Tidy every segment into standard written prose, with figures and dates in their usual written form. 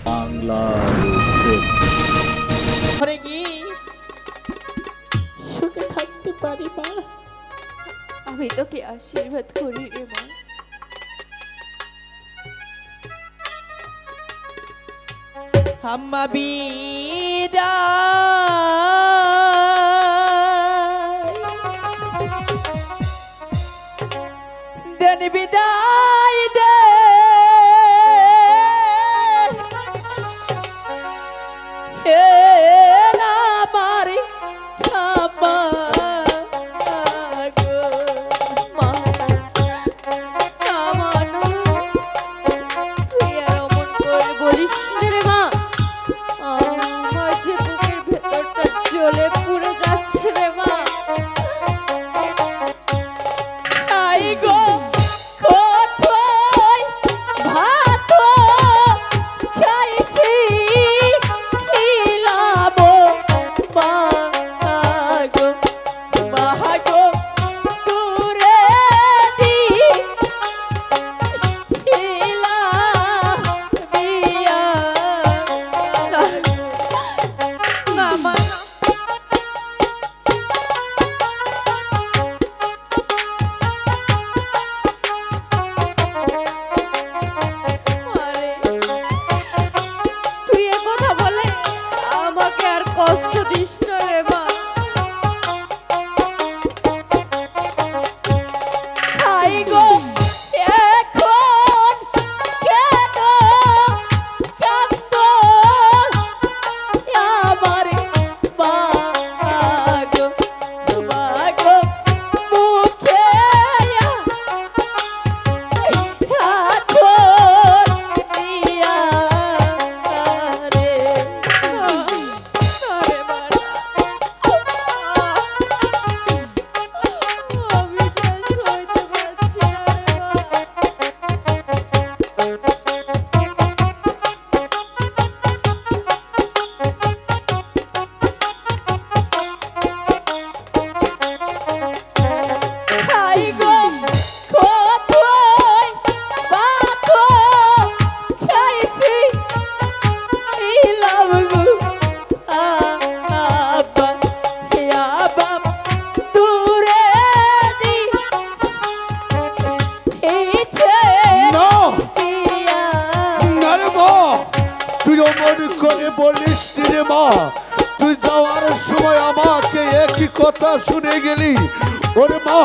বাংলার ঘরে গিয়ে সুখে থাকতে পারি মা। আমি তোকে আশীর্বাদ করি রে মা। আম্মা বিদায় দেন বিদায় দে হে না মারি আম্মা গো। মা আমার না, তুই আর অমন করে বলিস না রে মা। আমার যে বুকের ভেতরটা জ্বলে পুড়ে যাচ্ছে রে মা। আই গো কোথায় ভাত খাইছি হিলাবো মাগো মাগো দূরে দি হিলা বিয়া না মা, আরে তুই এ কথা বলে আমাকে আর কষ্ট দিস না রে মা। আই গো এখন কেন কাঁদো আমার মাগো মাগো মুখে আতর দিয়া রে আরে মা না। আমি যা সইতে পারছি না রে মা। আই গো কোথায় ভাত খাইছি হিলাম গো আব্বা আব্বা দূরে দি ইচ্ছে না দিয়া না রে মা, তুই অমন করে বলিস রে মা। তুই যাওয়ার সময় আমাকে একই কথা শুনে গেলি। ওরে মা,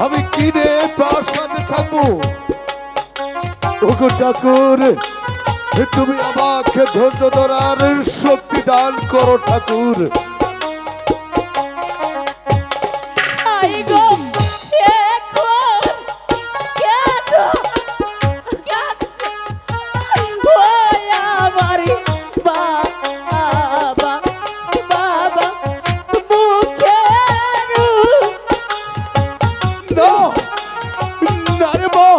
আমি কিনে প্রাসাদে থাকবো। ওগো ঠাকুর, তুমি আমাকে ধৈর্য ধরার শক্তি দান করো ঠাকুর। আই গো এখন কেন কাঁদো ওই আমার বাবা বাবা মুখে না না রে মা,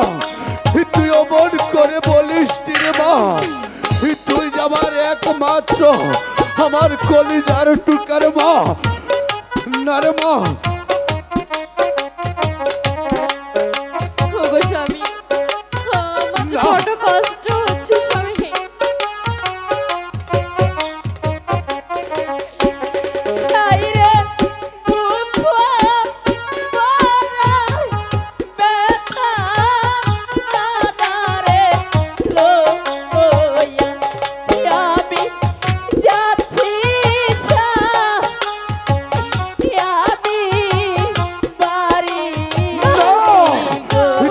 তুই অমন করে বলিস রে মা। তুই আমার একমাত্র আমার কলিজার টুকার মা। না রে মা, ওগো স্বামী, আমার যে না। বড় কষ্ট হচ্ছে স্বামী। আই রে দুঃখ বড় ব্যথা দাদারে লইয়া আমি যাচ্ছি আমি বাড়ি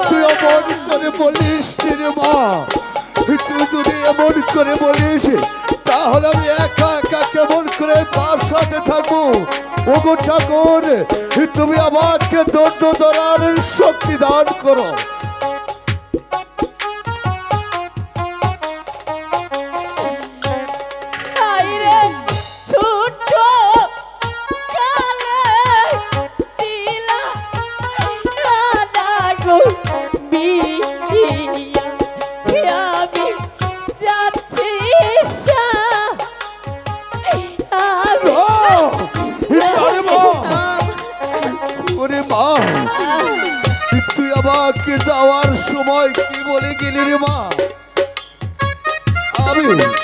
তুই অমন করে বলিস রে মা। তুই যদি এমন করে বলিস তাহলে আমি একা একা কেমন করে প্রাসাদে থাকবো। ওগো ঠাকুর, তুমি আমাকে ধৈর্য ধরার শক্তি দান করো। আইরে ছোট কালে দিলা দাগো বিয়া আমি যাচ্ছি ওরে মা, তুই আমাকে যাওয়ার সময় কি বলে গেলি রে মা? আমি আমি-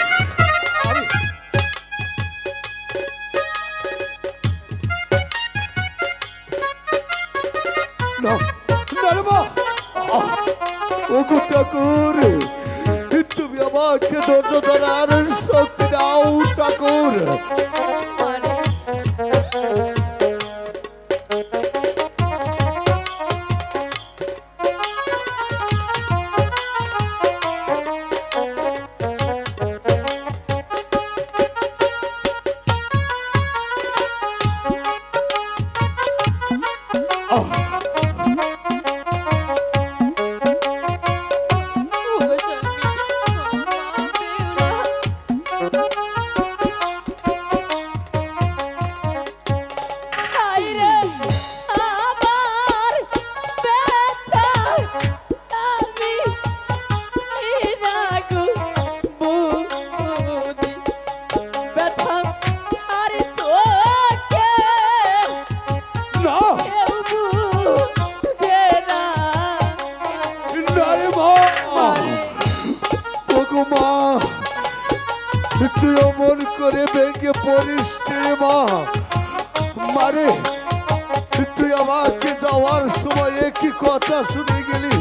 না না রে মা, ওগো ঠাকুর, তুমি আমাকে ধৈর্য ধরার শক্তি দাও ঠাকুর। মানে ওগো স্বামী, হায়রে আমার ব্যথা আমি রাগু বুঝি ব্যথা আর তোকে না কেউ বুঝে না। না রে মা, ওগো মা, তুই অমন করে ভেঙে পড়িস রে মা। মারে, তুই আমাকে যাওয়ার সময় একই কথা শুনে গেলি।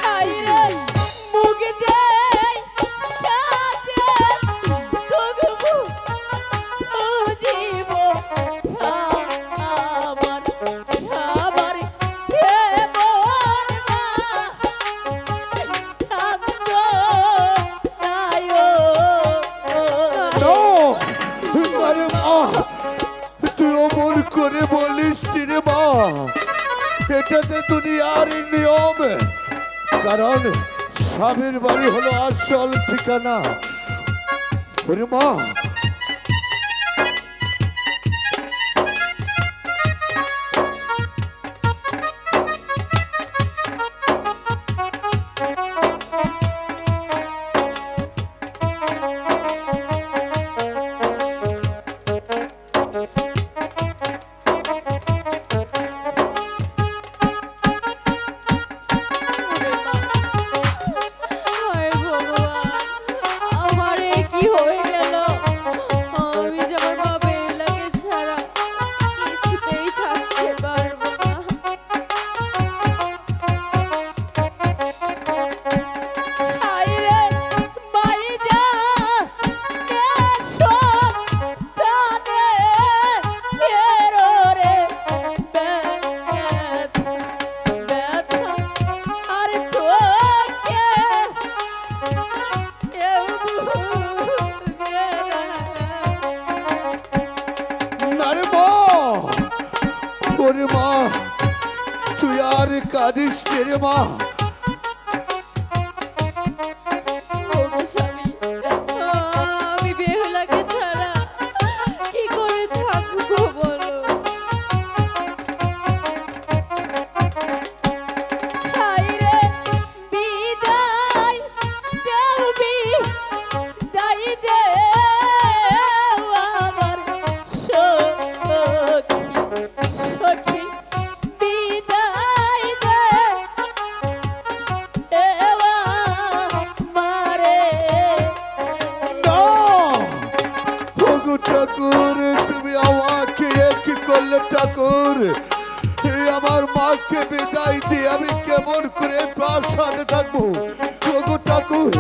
হায়রে মুখ দেই কাজে তবু বুঝিব আমার আমার কে বলবা কান্দ নায়ো। No! আরে মা, তুই অমন করে বলিস রে মা। এটা যে দুনিয়ার নিয়ম, কারণ স্বামীর বাড়ি হলো আসল ঠিকানা। ওরে মা, হায় ভগবান, আমার এ কি হয়ে গেল? আমি যে আমার বাপের লাগে ছাড়া কিছুতেই থাকতে পারবো না। হায়রে মাইজা এসব তানে এরোরে ব্যথা ব্যথা আর তোকে কেউ বুঝে না। না রে মা, ওরে মা, তুই আর কাঁদিস রে মা। ওগো স্বামী, আমি বেহুলাকে ছাড়া কি করে থাকবো বলো? হায়রে বিদায় দেও বিদায় দেও আমার সখী সখী বিদায় দেও আমারে। না, ওগো ঠাকুর, তুমি আমাকে কি করলে ঠাকুর? আমার মাকে বিদায় দিয়ে আমি কেমন করে প্রাসাদে থাকবো? ওগো ঠাকুর,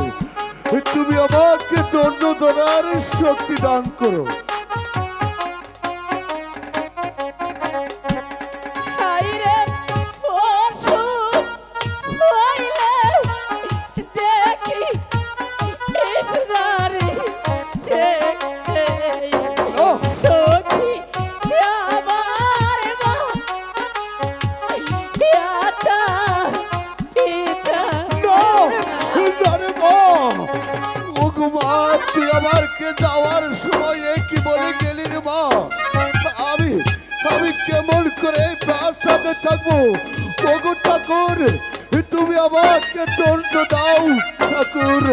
তুমি আমাকে দণ্ড ধরার শক্তি দান করো। হায়রে অসুখ হইলে দেখি কৃষ্ণারে সখী আমার মা পিতা পিতা। না, না রে মা, ওগো মা, তুই আমাকে যাওয়ার সময় কি বলে গেলি রে মা? আমি আমি কেমন করে প্রাসাদে থাকবো? ওগো ঠাকুর, তুমি আমাকে দণ্ড দাও ঠাকুর।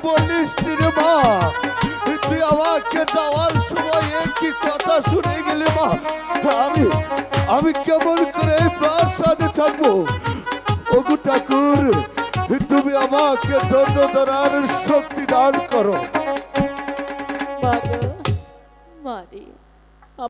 বলিস রে মা, তুই আমাকে যাওয়ার সময় একই কথা শুনে গেলি মা। আমি কেমন করে এই প্রাসাদে থাকবো? ওগো ঠাকুর, তুমি আমাকে ধৈর্য ধরার শক্তি দান করো। মারে